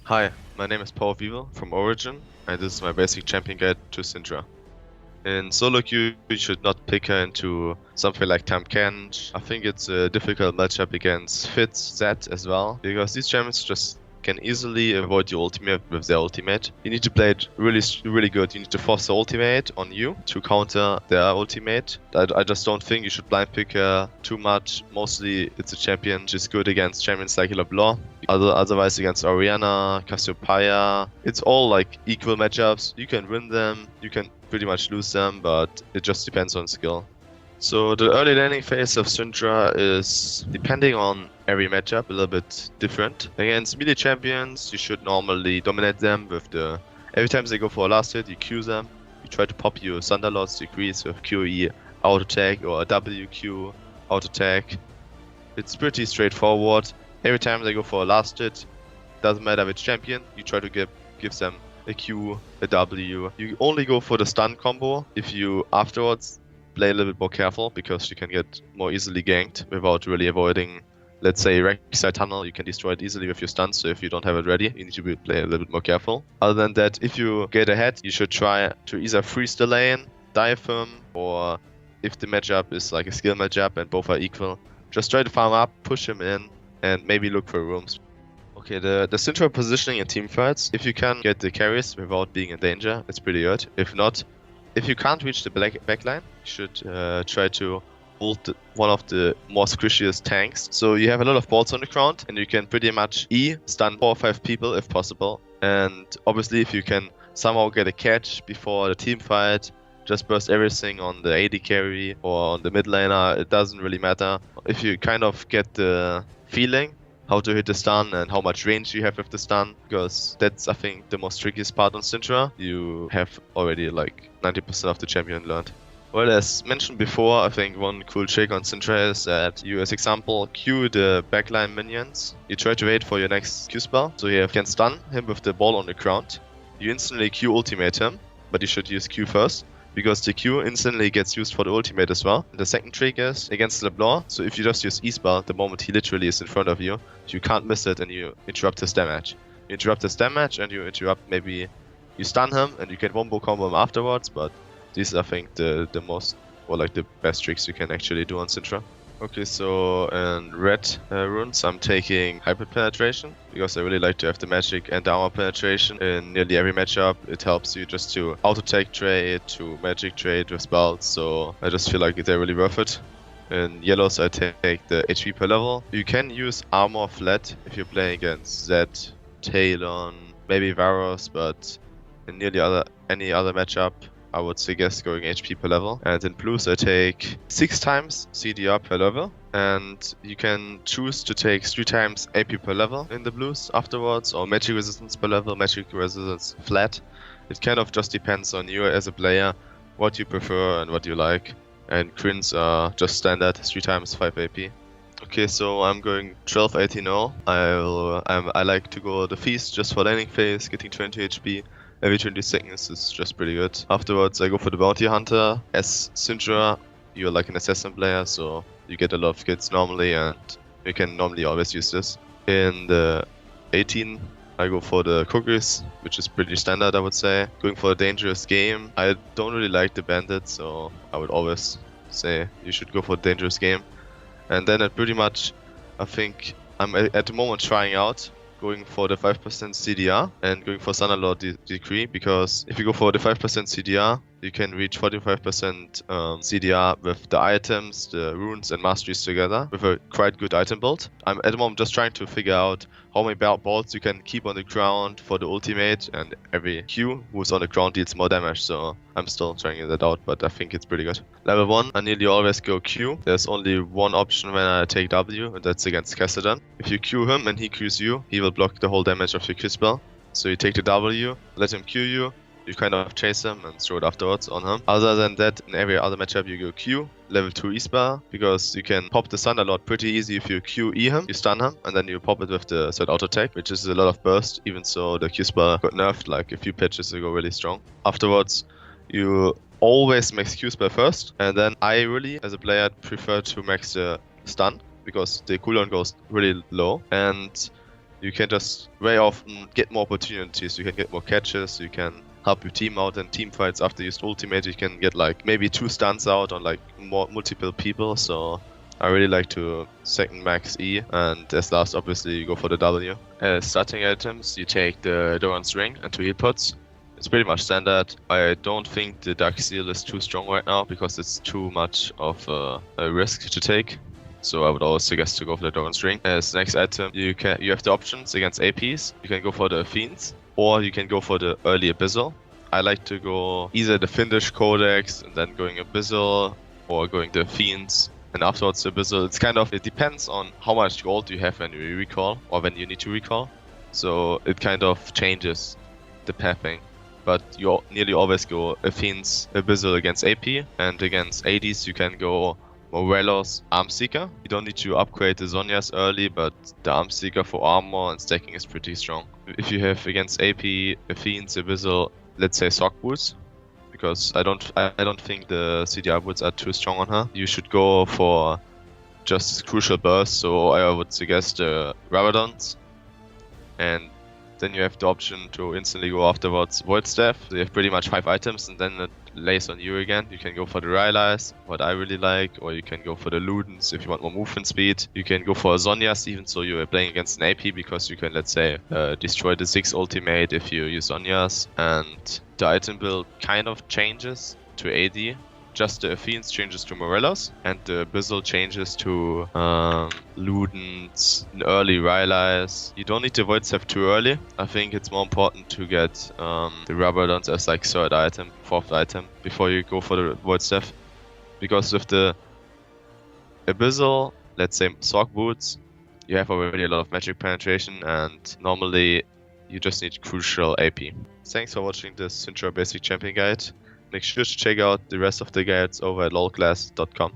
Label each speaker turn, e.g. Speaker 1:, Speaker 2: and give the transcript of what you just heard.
Speaker 1: Hi, my name is PowerOfEvil from Origin, and this is my basic champion guide to Syndra. In solo queue, you should not pick her into something like Tamkench. I think it's a difficult matchup against Fitz, Zed as well, because these champions just can easily avoid your ultimate with their ultimate. You need to play it really good. You need to force the ultimate on you to counter their ultimate. I just don't think you should blind pick her too much. Mostly it's a champion which is good against champions like LeBlanc. Otherwise against Orianna, Cassiopeia, it's all like equal matchups. You can win them, you can pretty much lose them, but it just depends on skill. So the early laning phase of Syndra is, depending on every matchup, a little bit different. Against melee champions, you should normally dominate them with the... Every time they go for a last hit, you Q them. You try to pop your Thunderlord's Decrease with QE auto attack or a WQ auto attack. It's pretty straightforward. Every time they go for a last hit, doesn't matter which champion, you try to give them a Q, a W. You only go for the stun combo if you afterwards play a little bit more careful, because you can get more easily ganked without really avoiding, let's say, Rek'Sai Tunnel. You can destroy it easily with your stun, so if you don't have it ready, you need to play a little bit more careful. Other than that, if you get ahead, you should try to either freeze the lane, dive him, or if the matchup is like a skill matchup and both are equal, just try to farm up, push him in, and maybe look for rooms. Okay, the Syndra positioning in teamfights, if you can get the carries without being in danger, it's pretty good. If not, if you can't reach the backline, you should try to hold one of the more squishiest tanks. So you have a lot of balls on the ground, and you can pretty much stun 4 or 5 people if possible. And obviously, if you can somehow get a catch before the team fight, just burst everything on the AD carry or on the mid laner, it doesn't really matter. If you kind of get the feeling how to hit the stun and how much range you have with the stun, because that's, I think, the most trickiest part on Syndra. You have already like 90% of the champion learned. Well, as mentioned before, I think one cool trick on Syndra is that you, as example, Q the backline minions. You try to wait for your next Q spell, so you can stun him with the ball on the ground. You instantly Q ultimate him, but you should use Q first, because the Q instantly gets used for the ultimate as well. The second trick is against LeBlanc, so if you just use E-spell the moment he literally is in front of you, you can't miss it and you interrupt his damage. You interrupt his damage and you interrupt, maybe you stun him and you can wombo combo him afterwards, but these are, I think, the most, or like the best tricks you can actually do on Syndra. Okay, so in red runes, I'm taking Hyper Penetration, because I really like to have the magic and the armor penetration in nearly every matchup. It helps you just to auto-tech trade, to magic trade with spells, so I just feel like they're really worth it. In yellows, I take the HP per level. You can use armor flat if you're playing against Zed, Talon, maybe Varus, but in nearly any other matchup, I would suggest going HP per level. And in blues, I take 6 times CDR per level. And you can choose to take 3 times AP per level in the blues afterwards, or magic resistance per level, magic resistance flat. It kind of just depends on you as a player, what you prefer and what you like. And crins are just standard, 3 times 5 AP. Okay, so I'm going 12, 18, 0. I like to go the feast just for laning phase, getting 20 HP. Every 20 seconds is just pretty good. Afterwards, I go for the Bounty Hunter. As Syndra, you're like an assassin player, so you get a lot of kills normally, and you can normally always use this. In the 18, I go for the Cookies, which is pretty standard, I would say. Going for a dangerous game. I don't really like the Bandit, so I would always say you should go for a dangerous game. And then at pretty much, I think I'm at the moment trying out going for the 5% CDR and going for Thunderlord Decree, because if you go for the 5% CDR, you can reach 45% CDR with the items, the runes and masteries together with a quite good item build. I'm at the moment just trying to figure out how many balls you can keep on the ground for the ultimate, and every Q who's on the ground deals more damage, so I'm still trying that out, but I think it's pretty good. Level 1, I nearly always go Q. There's only one option when I take W, and that's against Kassadin. If you Q him and he Qs you, he will block the whole damage of your Q spell. So you take the W, let him Q you, you kind of chase him and throw it afterwards on him. Other than that, in every other matchup you go Q, level 2 E-spell, because you can pop the Thunderlord pretty easy if you QE him, you stun him, and then you pop it with the third auto attack, which is a lot of burst, even so the Q-spell got nerfed like a few patches ago really strong. Afterwards, you always max Q-spell first, and then I really, as a player, prefer to max the stun, because the cooldown goes really low, and you can just very often get more opportunities. You can get more catches, you can help your team out in team fights. After you use ultimate, you can get like maybe 2 stuns out on like multiple people. So I really like to second max E, and as last obviously you go for the W. As starting items, you take the Doran's Ring and 2 heal pots. It's pretty much standard. I don't think the Dark Seal is too strong right now because it's too much of a risk to take. So I would always suggest to go for the Doran's Ring. As next item, you have the options against APs. You can go for the Fiends, or you can go for the early Abyssal. I like to go either the Finnish Codex and then going Abyssal, or going the Fiends and afterwards Abyssal. It depends on how much gold you have when you recall or when you need to recall. So it kind of changes the pathing. But you nearly always go a Fiends Abyssal against AP, and against ADs you can go Morelos Armseeker. You don't need to upgrade the Zhonya's early, but the Armseeker for armor and stacking is pretty strong. If you have against AP a Fiends Abyssal, let's say Sock Boots, because I don't think the CDR boots are too strong on her. You should go for just crucial burst, so I would suggest Rabadons, and then you have the option to instantly go afterwards Void Staff. So you have pretty much 5 items, and then it lays on you again. You can go for the Rylai's, what I really like, or you can go for the Ludens if you want more movement speed. You can go for Zhonya's even so you are playing against an AP, because you can, let's say, destroy the 6 ultimate if you use Zhonya's. And the item build kind of changes to AD. Just the Fiends changes to Morelos, and the Abyssal changes to Ludens, an early Rylai's. You don't need the Void Staff too early. I think it's more important to get the Rabadons as like 3rd item, 4th item, before you go for the Void Staff. Because with the Abyssal, let's say Sock Boots, you have already a lot of magic penetration, and normally you just need crucial AP. Thanks for watching this Syndra basic champion guide. Make sure to check out the rest of the guides over at lolclass.com.